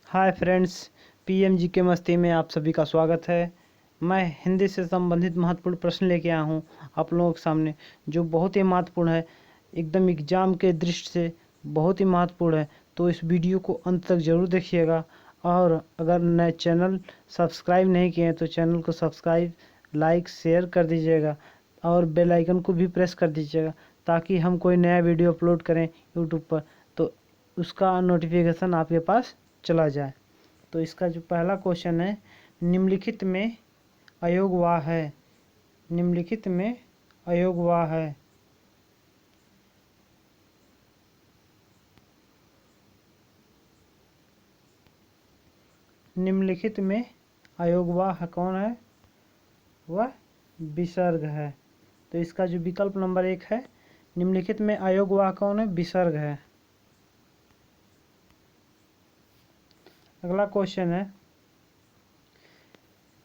Hi friends, PMG के मस्ती में आप सभी का स्वागत है। मैं हिंदी से संबंधित महत्वपूर्ण प्रश्न लेके आया हूँ आप लोगों के सामने, जो बहुत ही महत्वपूर्ण है, एकदम एग्जाम के दृष्टि से बहुत ही महत्वपूर्ण है। तो इस वीडियो को अंत तक ज़रूर देखिएगा, और अगर नए चैनल सब्सक्राइब नहीं किए हैं तो चैनल को सब्सक्राइब, लाइक, शेयर कर दीजिएगा और बेल आइकन को भी प्रेस कर दीजिएगा, ताकि हम कोई नया वीडियो अपलोड करें यूट्यूब पर तो उसका नोटिफिकेशन आपके पास चला जाए। तो इसका जो पहला क्वेश्चन है, निम्नलिखित में अयोग्य है। निम्नलिखित में अयोग्य है। निम्नलिखित में अयोग्य कौन है? वह विसर्ग है। तो इसका जो विकल्प नंबर 1 है, निम्नलिखित में अयोग्य कौन है? विसर्ग है। अगला क्वेश्चन है,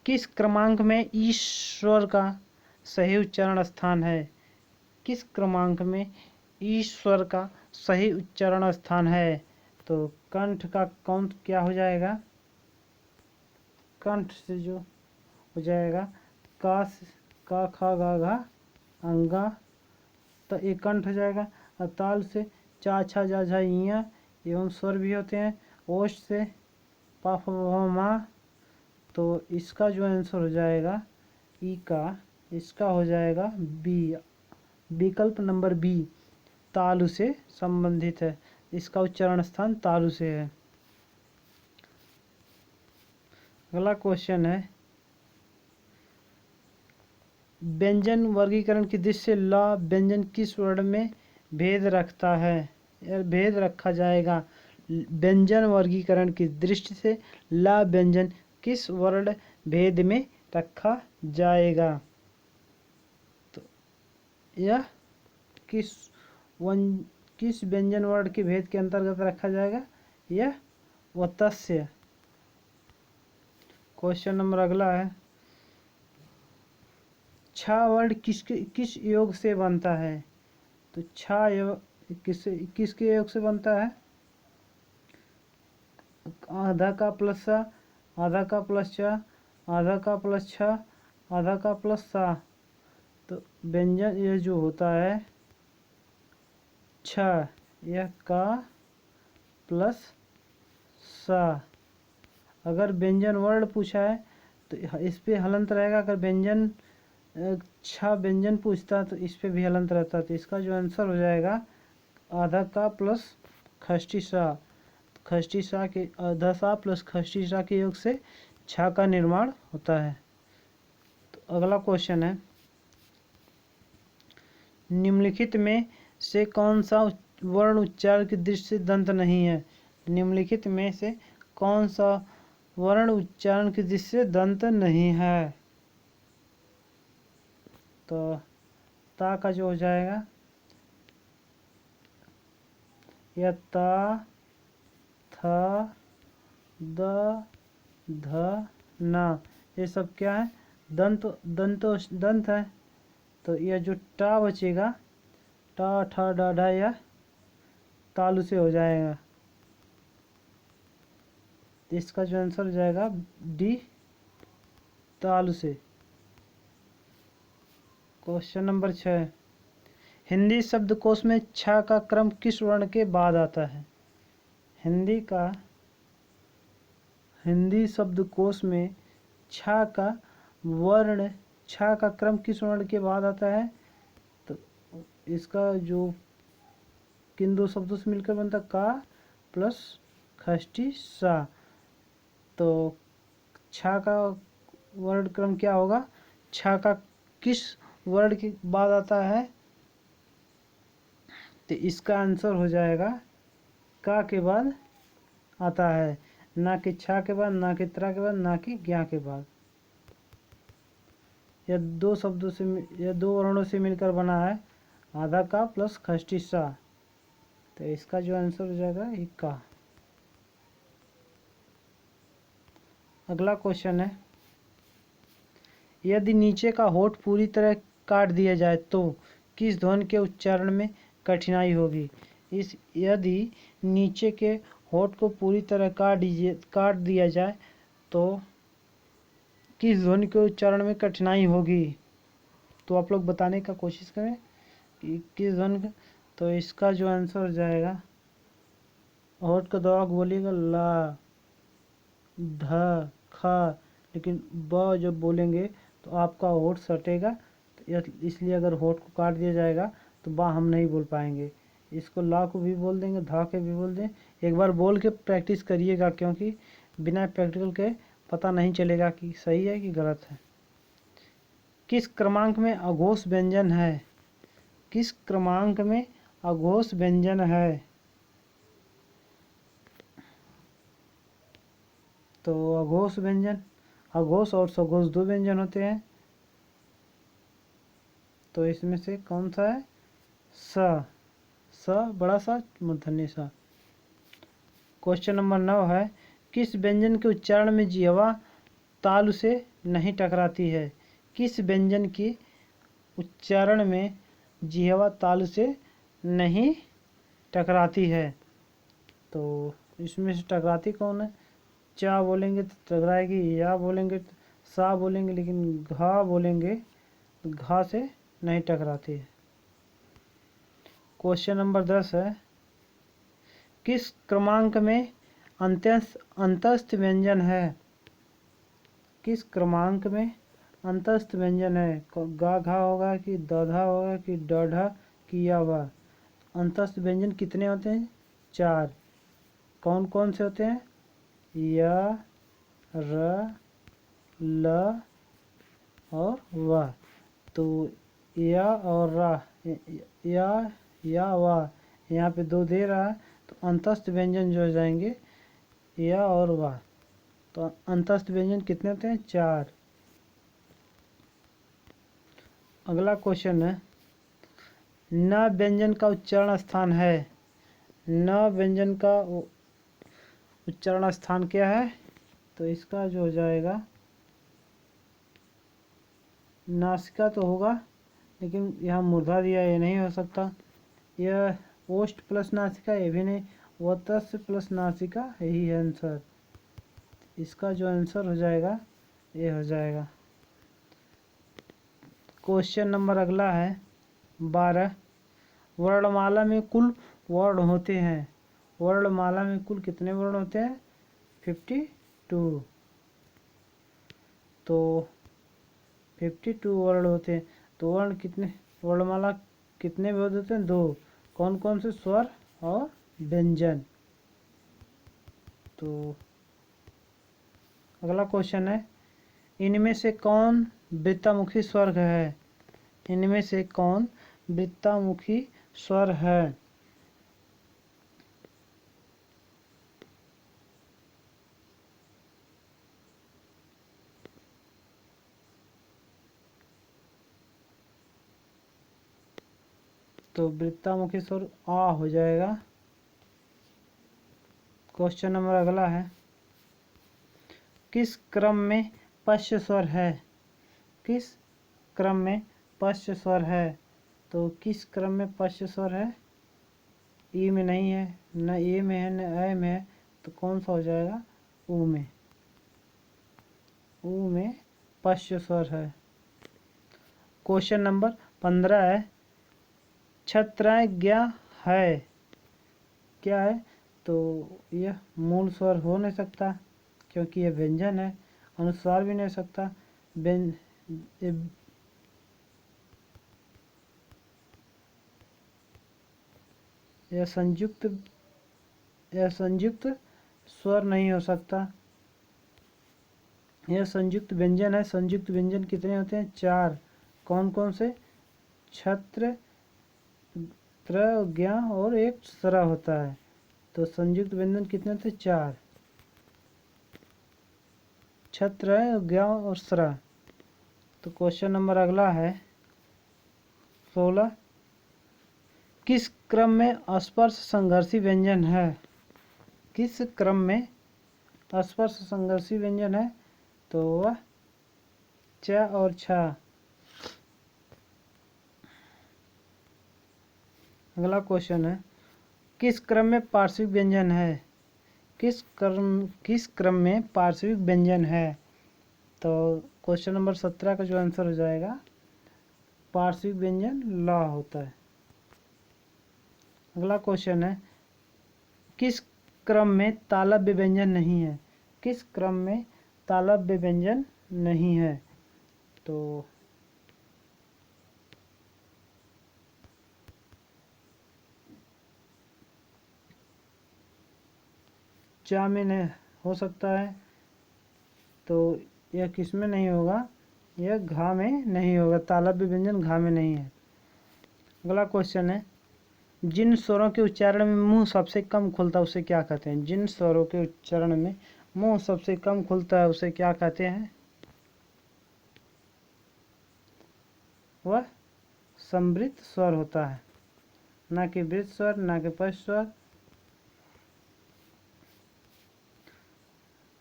किस क्रमांक में ईश्वर का सही उच्चारण स्थान है? किस क्रमांक में ईश्वर का सही उच्चारण स्थान है? तो कंठ का कौन क्या हो जाएगा? कंठ से जो हो जाएगा का खा गा घा अंगा, तो एक कंठ हो जाएगा। और ताल से चा छा जा झा इया एवं स्वर भी होते हैं। ओष्ठ से पा फ मा, तो इसका जो आंसर हो जाएगा ई का, इसका हो जाएगा बी, विकल्प नंबर बी, तालु से संबंधित है। इसका उच्चारण स्थान तालु से है। अगला क्वेश्चन है, व्यंजन वर्गीकरण की दृष्टि से ला व्यंजन किस वर्ण में भेद रखता है? भेद रखा जाएगा। व्यंजन वर्गीकरण की दृष्टि से ला व्यंजन किस वर्ण भेद में रखा जाएगा? तो यह किस व्यंजन वर्ण के भेद के अंतर्गत रखा जाएगा? यह वत्स्य। क्वेश्चन नंबर अगला है, छा वर्ण किस योग से बनता है? तो छा योग किसके योग से बनता है? आधा का प्लस सा, आधा का प्लस छा, आधा का प्लस छा, आधा का प्लस सा। तो व्यंजन यह जो होता है छा, यह का प्लस सा। अगर व्यंजन वर्ण पूछा है तो इस पे हलंत रहेगा। अगर व्यंजन छा व्यंजन पूछता है तो इस पे भी हलंत रहता है। तो इसका जो आंसर हो जाएगा आधा का प्लस खष्टी सा। खष्टी सा के आधा सा प्लस खष्टी सा के योग से छा का निर्माण होता है। तो अगला क्वेश्चन है, निम्नलिखित में से कौन सा वर्ण उच्चारण की दृष्टि से दंत नहीं है? निम्नलिखित में से कौन सा वर्ण उच्चारण की दृष्टि से दंत नहीं है? तो ता का जो हो जाएगा यह ता, था, द, ध, ना, ये सब क्या है? दंत है। तो यह जो टा बचेगा, टा ठा डा ढा, यह तालु से हो जाएगा। इसका जो आंसर हो जाएगा डी, तालु से। क्वेश्चन नंबर 6, हिंदी शब्दकोश में छा का क्रम किस वर्ण के बाद आता है? हिंदी शब्दकोश में छा का क्रम किस वर्ण के बाद आता है? तो इसका जो किन दो शब्दों से मिलकर बनता का प्लस खष्टी सा। तो छा का वर्ण क्रम क्या होगा? छा का किस वर्ण के बाद आता है? तो इसका आंसर हो जाएगा का के बाद आता है, ना कि छा के बाद, ना कि त्रा के बाद, ना कि ज्ञा के बाद। यह दो वर्णों से मिलकर बना है, आधा का प्लस खष्टी सा। तो इसका जो आंसर हो जाएगा इक्का। अगला क्वेश्चन है, यदि नीचे का होठ पूरी तरह काट दिया जाए तो किस ध्वनि के उच्चारण में कठिनाई होगी? यदि नीचे के होठ को पूरी तरह काट दिया जाए तो किस ध्वनि के उच्चारण में कठिनाई होगी। तो आप लोग बताने का कोशिश करें कि किस ध्वनि का। तो इसका जो आंसर हो जाएगा, होठ को दबा के बोलिएगा ला, ध, ख, लेकिन ब जब बोलेंगे तो आपका होठ सटेगा, तो इसलिए अगर होठ को काट दिया जाएगा तो बा हम नहीं बोल पाएंगे। इसको ला को भी बोल देंगे, धा के भी बोल दें। एक बार बोल के प्रैक्टिस करिएगा, क्योंकि बिना प्रैक्टिकल के पता नहीं चलेगा कि सही है कि गलत है। किस क्रमांक में अघोष व्यंजन है? किस क्रमांक में अघोष व्यंजन है? तो अघोष व्यंजन, अघोष और सघोष दो व्यंजन होते हैं, तो इसमें से कौन सा है? स, बड़ा सा मूर्धन्य सा। क्वेश्चन नंबर 9 है, किस व्यंजन के उच्चारण में जिह्वा तालु से नहीं टकराती है? किस व्यंजन के उच्चारण में जिह्वा तालु से नहीं टकराती है? तो इसमें से टकराती कौन है? चा बोलेंगे तो टकराएगी, या बोलेंगे तो सा बोलेंगे, लेकिन घा बोलेंगे तो घा से नहीं टकराती है। क्वेश्चन नंबर 10 है, किस क्रमांक में अंतस्थ व्यंजन है? किस क्रमांक में अंतस्थ व्यंजन है? गा घा होगा कि दधा होगा कि डढ़ा कि या वा? अंतस्थ व्यंजन कितने होते हैं? 4। कौन कौन से होते हैं? या, र, ल और वा। तो या और रा, या वा यहाँ पे 2 दे रहा है, तो अंतस्थ व्यंजन जो हो जाएंगे या और वा। तो अंतस्थ व्यंजन कितने होते हैं? 4। अगला क्वेश्चन है, न व्यंजन का उच्चारण स्थान है। न व्यंजन का उच्चारण स्थान क्या है? तो इसका जो हो जाएगा, नासिका तो होगा, लेकिन यहाँ मूर्धा दिया, ये नहीं हो सकता। यह ओष्ठ प्लस नासिका, ये भी नहीं। वतस प्लस नासिका, यही है आंसर। इसका जो आंसर हो जाएगा, ये हो जाएगा। क्वेश्चन नंबर अगला है 12, वर्णमाला में कुल वर्ण होते हैं। वर्णमाला में कुल कितने वर्ण होते हैं? 52। तो 52 वर्ण होते हैं। तो वर्ण कितने, वर्णमाला कितने विभक्त होते हैं? 2। कौन कौन से? स्वर और व्यंजन। तो अगला क्वेश्चन है, इनमें से कौन वृत्तामुखी स्वर है? इनमें से कौन वृत्तामुखी स्वर है? तो वृत्तामुखी स्वर आ हो जाएगा। क्वेश्चन नंबर अगला है, किस क्रम में पश्च स्वर है? किस क्रम में पश्च स्वर है? तो किस क्रम में पश्च स्वर है? ई में नहीं है, न ए में है, न ए में है, तो कौन सा हो जाएगा? ऊ में। ऊ में पश्च स्वर है। क्वेश्चन नंबर 15 है, छत्रज्ञ है, क्या है? तो यह मूल स्वर हो नहीं सकता, क्योंकि यह व्यंजन है। अनुस्वार भी नहीं हो सकता। यह संयुक्त स्वर नहीं हो सकता। यह संयुक्त व्यंजन है। संयुक्त व्यंजन कितने होते हैं? 4। कौन कौन से? छत्र, त्र, ज्ञ और एक सरा होता है। तो संयुक्त व्यंजन कितने थे? 4। छत्र, ज्ञ और सरा। तो क्वेश्चन नंबर अगला है 16, किस क्रम में स्पर्श संघर्षी व्यंजन है? किस क्रम में स्पर्श संघर्षी व्यंजन है? तो वह च और छ। अगला क्वेश्चन है, किस क्रम में पार्श्विक व्यंजन है? किस क्रम में पार्श्विक व्यंजन है? तो क्वेश्चन नंबर 17 का जो आंसर हो जाएगा पार्श्विक व्यंजन ल होता है। अगला क्वेश्चन है किस क्रम में तालव्य व्यंजन नहीं है? किस क्रम में तालव्य व्यंजन नहीं है? तो चा में नहीं हो सकता है, तो यह किस में नहीं होगा? यह घा में नहीं होगा। तालव्य व्यंजन घा में नहीं है। अगला क्वेश्चन है जिन स्वरों के उच्चारण में मुंह सबसे कम खुलता है उसे क्या कहते हैं? जिन स्वरों के उच्चारण में मुंह सबसे कम खुलता है उसे क्या कहते हैं? वह समृद्ध स्वर होता है, ना कि वृद्ध स्वर, ना कि पश्च स्वर।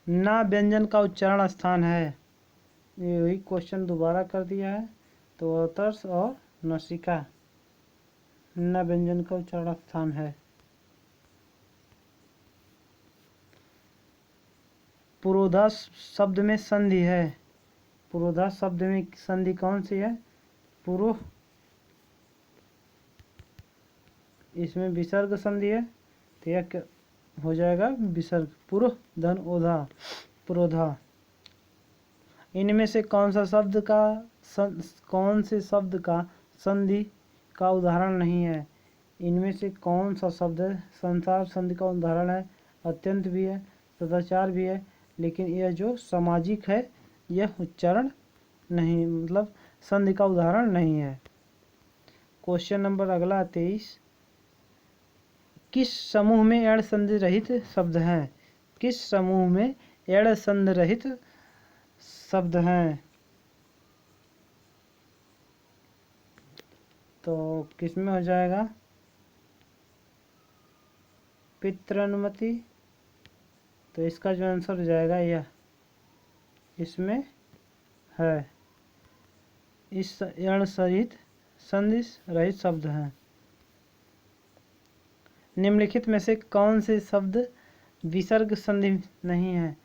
ना व्यंजन का उच्चारण स्थान है, यही क्वेश्चन दोबारा कर दिया है। तो औतर्स और नसिका न व्यंजन का उच्चारण स्थान है। पुरोधा शब्द में संधि है। पुरोधा शब्द में संधि कौन सी है? पुरोह। इसमें विसर्ग संधि है, तो यह क्या हो जाएगा? विसर्ग। पुरोह धन ओधा, पुरोधा। इनमें से कौन से शब्द का संधि का उदाहरण नहीं है? इनमें से कौन सा शब्द संसार संधि का उदाहरण है? अत्यंत भी है, सदाचार भी है, लेकिन यह जो सामाजिक है यह उच्चारण नहीं, मतलब संधि का उदाहरण नहीं है। क्वेश्चन नंबर अगला 23 किस समूह में एड़ संधि रहित शब्द हैं? किस समूह में एड़ संधि रहित शब्द हैं? तो किस में हो जाएगा? पितृनुमति। तो इसका जो आंसर हो जाएगा यह इसमें है। इस एड़ सहित संधि रहित शब्द हैं। निम्नलिखित में से कौन से शब्द विसर्ग संधि नहीं है?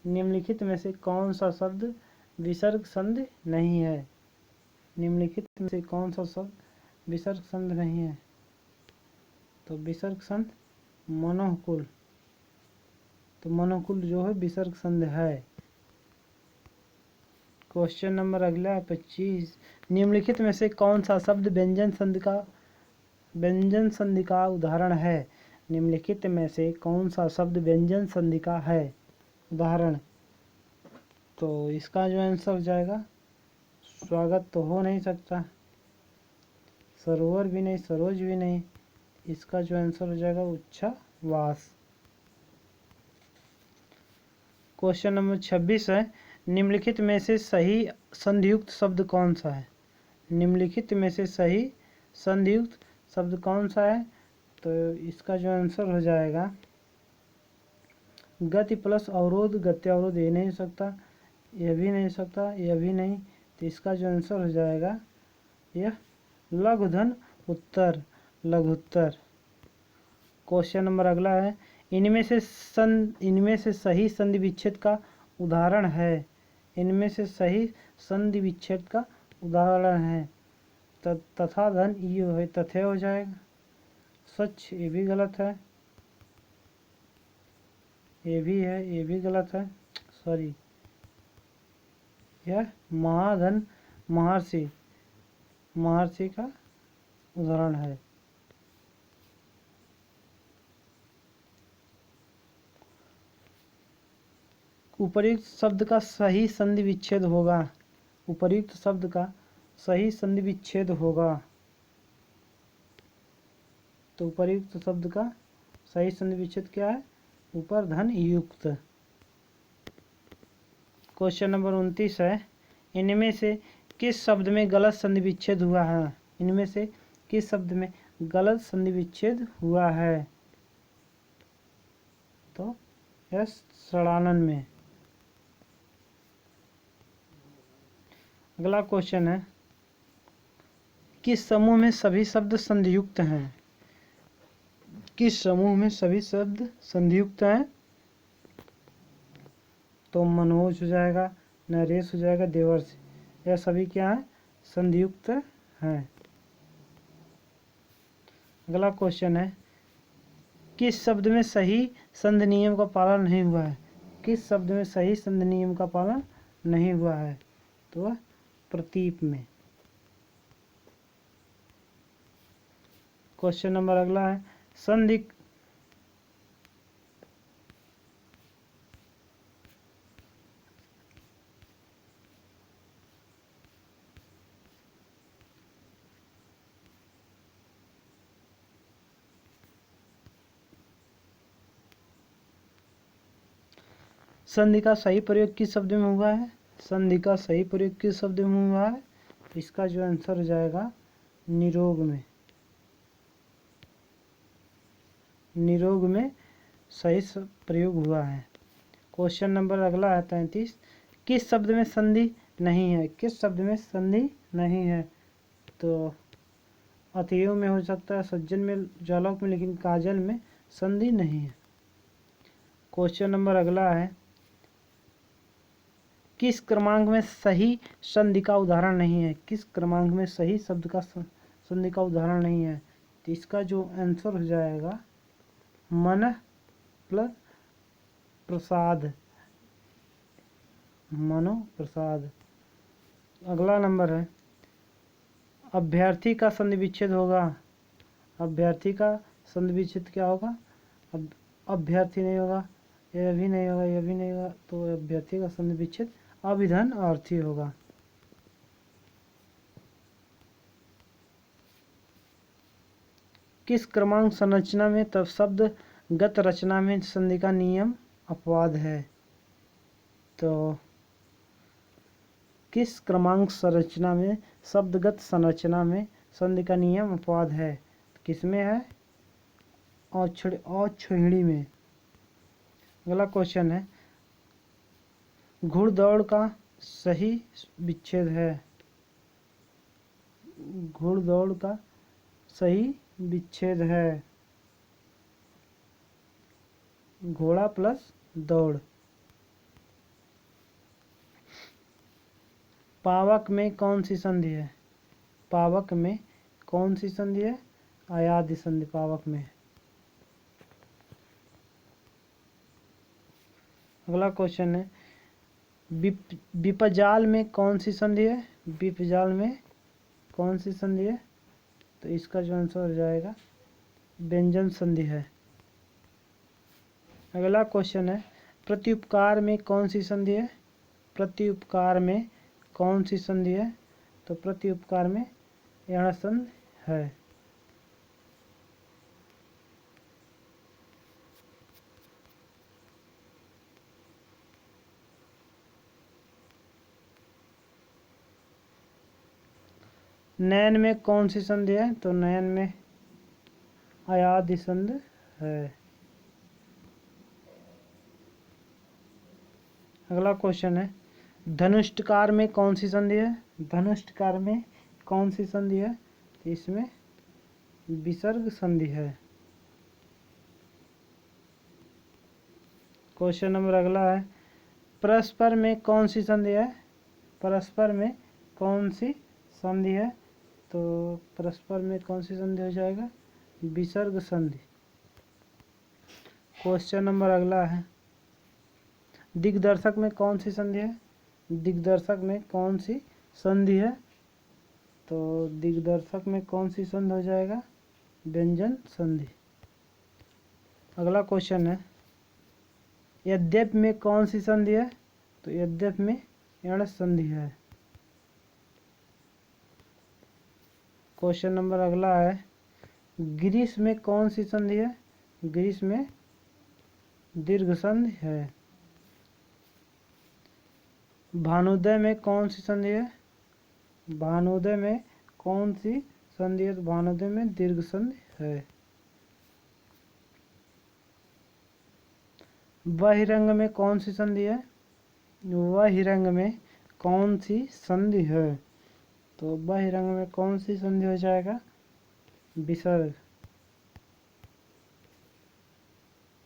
निम्नलिखित में से कौन सा शब्द विसर्ग संधि नहीं है? निम्नलिखित में से कौन सा शब्द विसर्ग संधि नहीं है? तो विसर्ग संधि मनोकुल। तो मनोकुल जो है विसर्ग संधि है। क्वेश्चन नंबर अगला 25 निम्नलिखित में से कौन सा शब्द व्यंजन संधि का उदाहरण है? निम्नलिखित में से कौन सा शब्द व्यंजन संधि का है उदाहरण? तो इसका जो आंसर हो जाएगा स्वागत तो हो नहीं सकता, सरोवर भी नहीं, सरोज भी नहीं। इसका जो आंसर हो जाएगा उच्छ्वास। क्वेश्चन नंबर 26 है निम्नलिखित में से सही संधियुक्त शब्द कौन सा है? निम्नलिखित में से सही संधियुक्त शब्द कौन सा है? तो इसका जो आंसर हो जाएगा गति प्लस अवरोध, गत्यावरोध। ये नहीं हो सकता, यह भी नहीं सकता, यह भी नहीं। तो इसका जो आंसर हो जाएगा यह लघुधन उत्तर, लघुत्तर। क्वेश्चन नंबर अगला है इनमें से सही संधि विच्छेद का उदाहरण है। इनमें से सही संधि विच्छेद का उदाहरण है। तथा धन यू है, तथे हो जाएगा। सच ये भी गलत है, ये भी है, ये भी गलत है, सॉरी। यह महाधन महर्षि, महर्षि का उदाहरण है। उपर्युक्त शब्द का सही संधि विच्छेद होगा। उपर्युक्त शब्द का सही संधि विच्छेद होगा। तो उपर्युक्त शब्द का सही संधि विच्छेद क्या है? ऊपर धन युक्त। क्वेश्चन नंबर 29 है इनमें से किस शब्द में गलत संधि विच्छेद हुआ है? इनमें से किस शब्द में गलत संधि विच्छेद हुआ है? तो यह षडानन में। अगला क्वेश्चन है किस समूह में सभी शब्द संधियुक्त हैं? किस समूह में सभी शब्द संधियुक्त हैं? तो मनोज हो जाएगा, नरेश हो जाएगा, देवर्षि, यह सभी क्या है, संधियुक्त हैं। अगला क्वेश्चन है, किस शब्द में सही संधि नियम का पालन नहीं हुआ है? किस शब्द में सही संधि नियम का पालन नहीं हुआ है? तो वह प्रतीप में। क्वेश्चन नंबर अगला है, संधि संधि का सही प्रयोग किस शब्द में हुआ है? संधि का सही प्रयोग किस शब्द में हुआ है? इसका जो आंसर हो जाएगा निरोग में। निरोग में सही प्रयोग हुआ है। क्वेश्चन नंबर अगला है 33, किस शब्द में संधि नहीं है? किस शब्द में संधि नहीं है? तो अतियो में हो सकता है, सज्जन में, ज्वालाक में, लेकिन काजल में संधि नहीं है। क्वेश्चन नंबर अगला है, किस क्रमांक में सही संधि का उदाहरण नहीं है? किस क्रमांक में सही शब्द का संधि का उदाहरण नहीं है? तो इसका जो आंसर हो जाएगा मन प्लस प्रसाद, मनो प्रसाद। अगला नंबर है, अभ्यर्थी का संधि विच्छेद होगा। अभ्यर्थी का संधि विच्छेद क्या होगा? अब अभ्यर्थी नहीं होगा, यह भी नहीं होगा, यह भी नहीं होगा, तो अभ्यर्थी का संधि विच्छेद अभिधन अर्थी होगा। किस क्रमांक संरचना में तब शब्द गत रचना में संधि का नियम अपवाद है? तो किस क्रमांक संरचना में शब्दगत संरचना में संधि का नियम अपवाद है? किसमें है? औछिणी में। अगला क्वेश्चन है, घुड़दौड़ का सही विच्छेद है। घुड़दौड़ का सही विच्छेद है घोड़ा प्लस दौड़। पावक में कौन सी संधि है? पावक में कौन सी संधि है? अयादि संधि पावक में। अगला क्वेश्चन है, विपजाल में कौन सी संधि है? विपजाल में कौन सी संधि है? तो इसका जो आंसर हो जाएगा व्यंजन संधि है। अगला क्वेश्चन है, प्रत्युपकार में कौन सी संधि है? प्रत्युपकार में कौन सी संधि है? तो प्रत्युपकार में यण संधि है। नयन में कौन सी संधि है? तो नयन में अयादि संधि है। अगला क्वेश्चन है, धनुष्टकार में कौन सी संधि है? धनुष्टकार में कौन सी संधि है? तो इसमें विसर्ग संधि है। क्वेश्चन नंबर अगला है, परस्पर में कौन सी संधि है? परस्पर में कौन सी संधि है? तो परस्पर में कौन सी संधि हो जाएगा? विसर्ग संधि। क्वेश्चन नंबर अगला है, दिग्दर्शक में कौन सी संधि है? दिग्दर्शक में कौन सी संधि है? तो दिग्दर्शक में कौन सी संधि हो जाएगा? व्यंजन संधि। अगला क्वेश्चन है, यद्यप में कौन सी संधि है? तो यद्यप में यण संधि है। क्वेश्चन नंबर अगला है, ग्रीस में कौन सी संधि है? ग्रीस में दीर्घ संधि है। भानुदय में कौन सी संधि है? भानुदय में कौन सी संधि है? तो भानुदय में दीर्घ संधि है। बहिरंग में कौन सी संधि है? बहिरंग में कौन सी संधि है? तो बहिरंग में कौन सी संधि हो जाएगा? विसर्ग।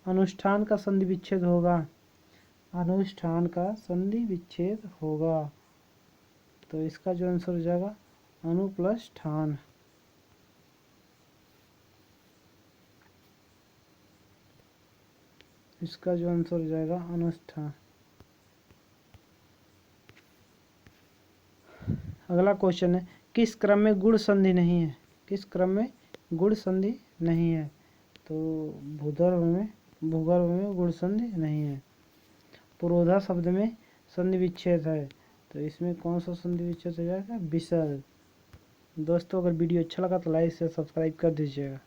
अनुष्ठान का संधि विच्छेद होगा। अनुष्ठान का संधि विच्छेद होगा। तो इसका जो आंसर हो जाएगा अनु प्लस ठान। इसका जो आंसर हो जाएगा अनुष्ठान। अगला क्वेश्चन है, किस क्रम में गुण संधि नहीं है? किस क्रम में गुण संधि नहीं है? तो भूगर्भ में गुण संधि नहीं है। पुरोधा शब्द में संधि विच्छेद है, तो इसमें कौन सा संधि विच्छेद हो जाएगा? विसर्ग। दोस्तों, अगर वीडियो अच्छा लगा तो लाइक से सब्सक्राइब कर दीजिएगा।